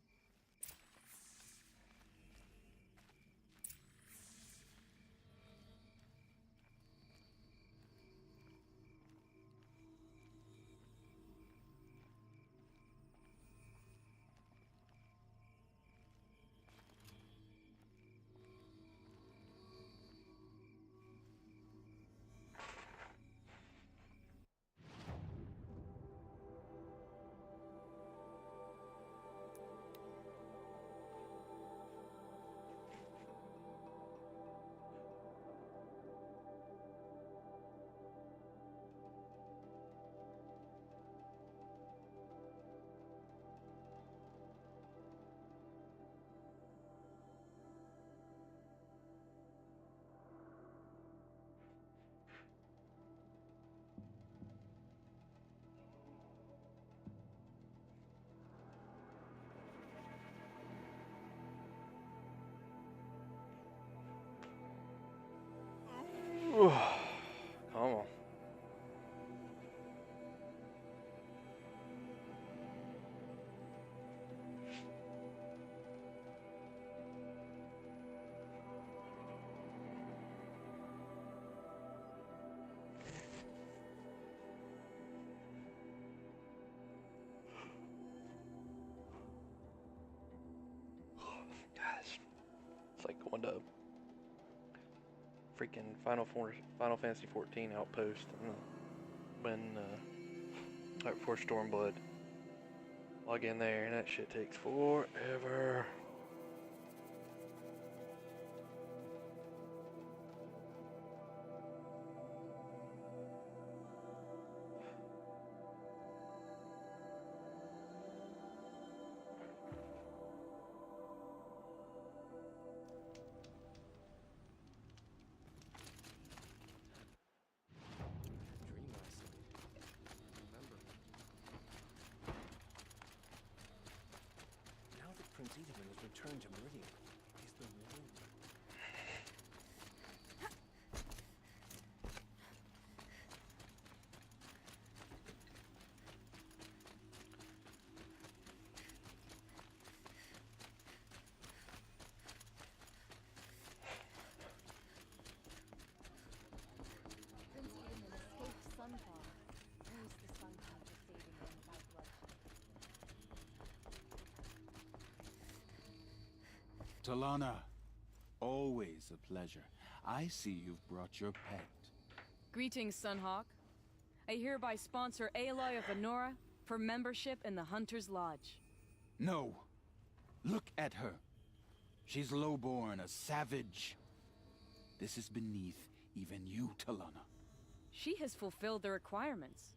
One dub. Freaking Final Fantasy 14 Outpost. When right before Stormblood. Log in there, and that shit takes forever. Dream last night. Remember. Now that Prince Edelman has returned to Meridian, is the war over? Prince Edelman escaped Sunfall. Used the Sun King to saving him without bloodshed. Talana, always a pleasure. I see you've brought your pet. Greetings, Sunhawk. I hereby sponsor Aloy of Venora for membership in the Hunter's Lodge. No. Look at her. She's lowborn, a savage. This is beneath even you, Talana. She has fulfilled the requirements,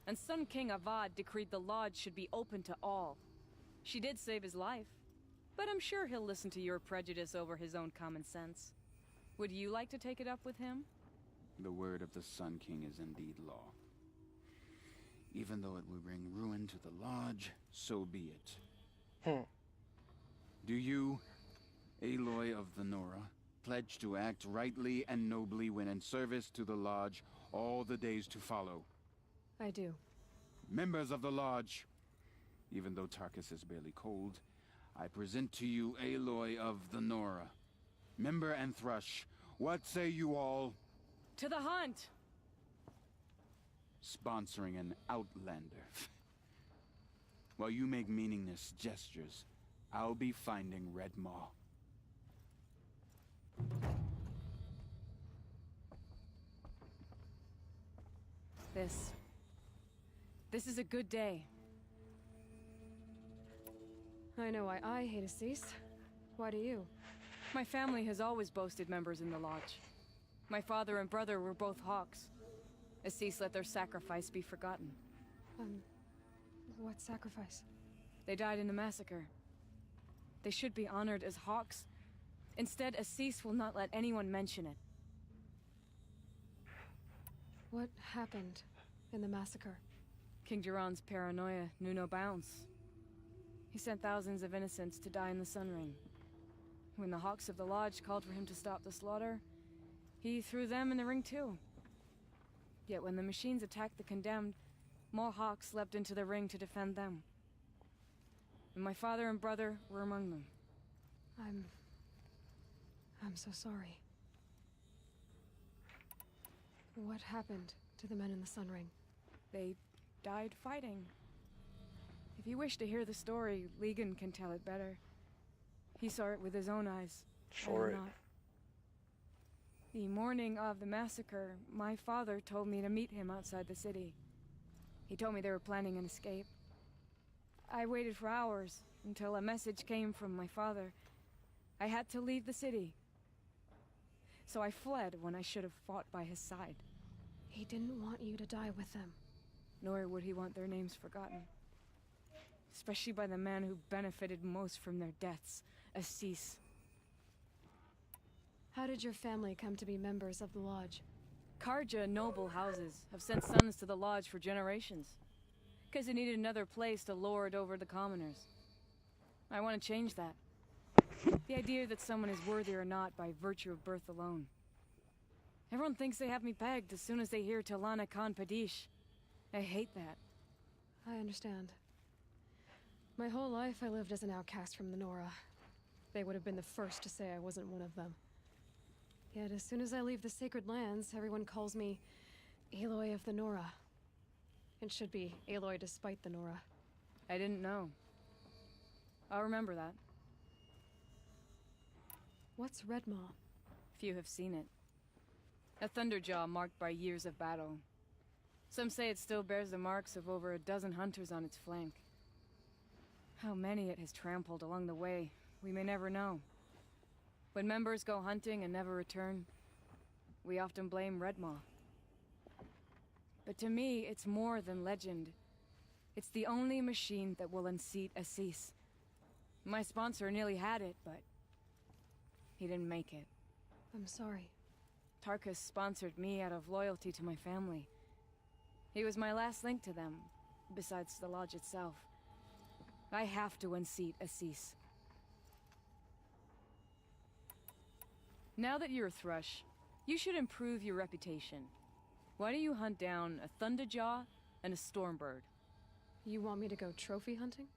and Sun King Avad decreed the lodge should be open to all. She did save his life, but I'm sure he'll listen to your prejudice over his own common sense. Would you like to take it up with him? The word of the Sun King is indeed law. Even though it will bring ruin to the lodge, so be it. Do you, Aloy of the Nora, pledge to act rightly and nobly when in service to the lodge all the days to follow? I do. Members of the lodge, even though Tarkus is barely cold, I present to you Aloy of the Nora. Member and Thrush, what say you all? To the hunt! Sponsoring an outlander. While you make meaningless gestures, I'll be finding Red Maw. This is a good day. I know why I hate Assis. Why do you? My family has always boasted members in the lodge. My father and brother were both hawks. Assis let their sacrifice be forgotten. What sacrifice? They died in a massacre. They should be honored as hawks. Instead, Assis will not let anyone mention it. What happened in the massacre? King Jiran's paranoia knew no bounds. He sent thousands of innocents to die in the Sun Ring. When the Hawks of the Lodge called for him to stop the slaughter, he threw them in the ring too. Yet when the machines attacked the condemned, more Hawks leapt into the ring to defend them. And my father and brother were among them. I'm so sorry. What happened to the men in the Sun Ring? They died fighting. If you wish to hear the story, Legan can tell it better. He saw it with his own eyes. I did not. The morning of the massacre, my father told me to meet him outside the city. He told me they were planning an escape. I waited for hours until a message came from my father. I had to leave the city. So I fled when I should have fought by his side. He didn't want you to die with them. Nor would he want their names forgotten. Especially by the man who benefited most from their deaths, Assis. How did your family come to be members of the Lodge? Karja noble houses have sent sons to the Lodge for generations. Because they needed another place to lord over the commoners. I want to change that. The idea that someone is worthy or not by virtue of birth alone. Everyone thinks they have me pegged as soon as they hear Talana Khan Padish. I hate that. I understand. My whole life I lived as an outcast from the Nora. They would have been the first to say I wasn't one of them. Yet as soon as I leave the sacred lands, everyone calls me Aloy of the Nora. It should be Aloy despite the Nora. I didn't know. I'll remember that. What's Red Maw? Few have seen it. A thunderjaw marked by years of battle. Some say it still bears the marks of over a dozen hunters on its flank. How many it has trampled along the way, we may never know. When members go hunting and never return, we often blame Red Maw. But to me, it's more than legend. It's the only machine that will unseat Assis. My sponsor nearly had it, but he didn't make it. I'm sorry. Tarkus sponsored me out of loyalty to my family. He was my last link to them, besides the lodge itself. I have to unseat Assis. Now that you're a Thrush, you should improve your reputation. Why don't you hunt down a Thunderjaw and a Stormbird? You want me to go trophy hunting?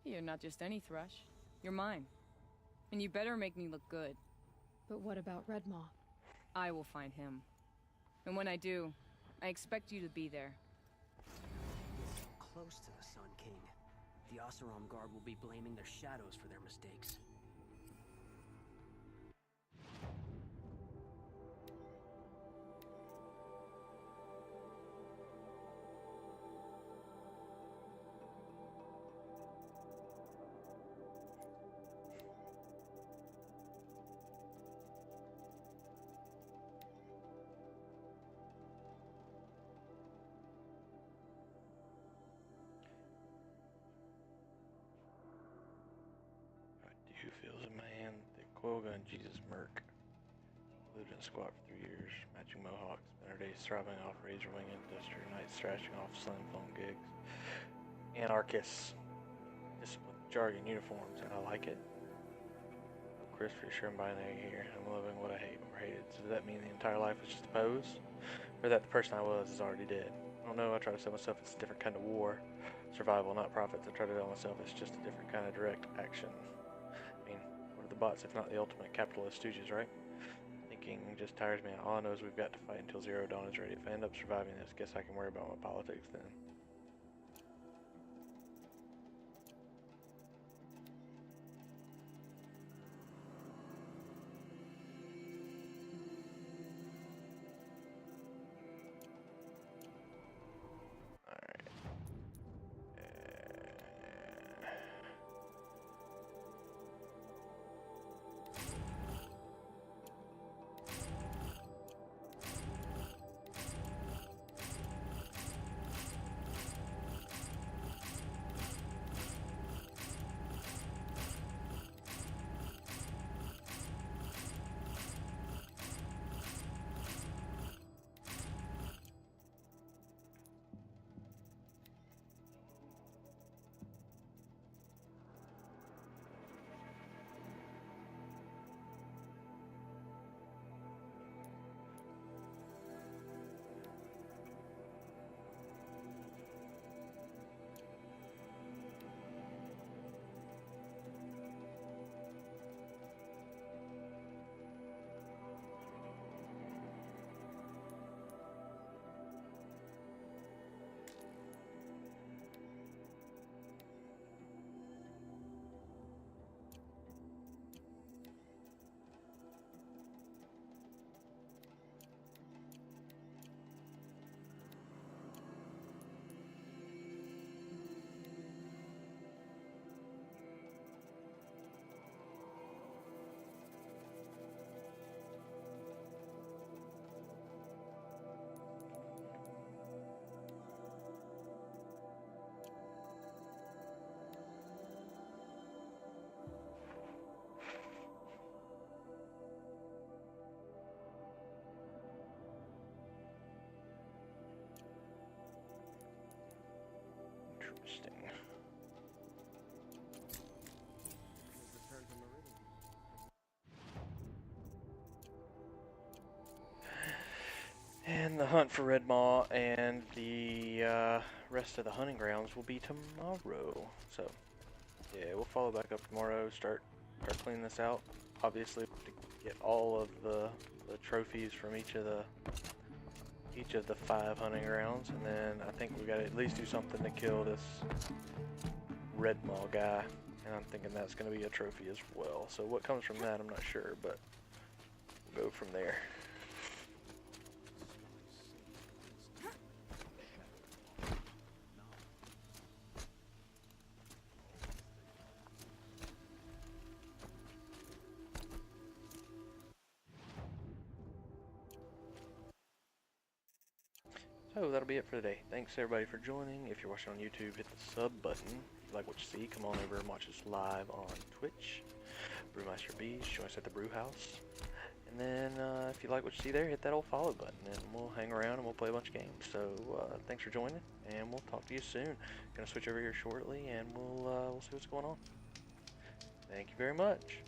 You're not just any Thrush. You're mine. And you better make me look good. But what about Red Maw? I will find him. And when I do, I expect you to be there. So close to the Sun King. The Oseram Guard will be blaming their shadows for their mistakes. Who feels a man, the coil gun Jesus Merc. Lived in a squat for 3 years, matching mohawks, spent our days thriving off razor wing industry, nights thrashing off slim phone gigs. Anarchists, just with jargon uniforms, and I like it. Chris, for sure I'm binary here. I'm loving what I hate or hated. So does that mean the entire life was just a pose? Or that the person I was is already dead? I don't know, I try to sell myself it's a different kind of war. Survival, not profits. I try to tell myself it's just a different kind of direct action. I mean, what are the bots if not the ultimate capitalist stooges, right? Thinking just tires me out. All I know is we've got to fight until Zero Dawn is ready. If I end up surviving this, guess I can worry about my politics then. Interesting. And the hunt for Red Maw and the rest of the hunting grounds will be tomorrow. So, yeah, we'll follow back up tomorrow. Start cleaning this out. Obviously, to get all of the trophies from each of the 5 hunting grounds, and then I think we got to at least do something to kill this Red Maw guy, And I'm thinking that's going to be a trophy as well. So what comes from that, I'm not sure, but we'll go from there. So that'll be it for today. Thanks everybody for joining. If you're watching on YouTube, hit the sub button. If you like what you see, come on over and watch us live on Twitch. Brewmaster Bees, join us at the Brew House. And then if you like what you see there, hit that old follow button and we'll hang around and we'll play a bunch of games. So thanks for joining and we'll talk to you soon. Gonna switch over here shortly and we'll see what's going on. Thank you very much.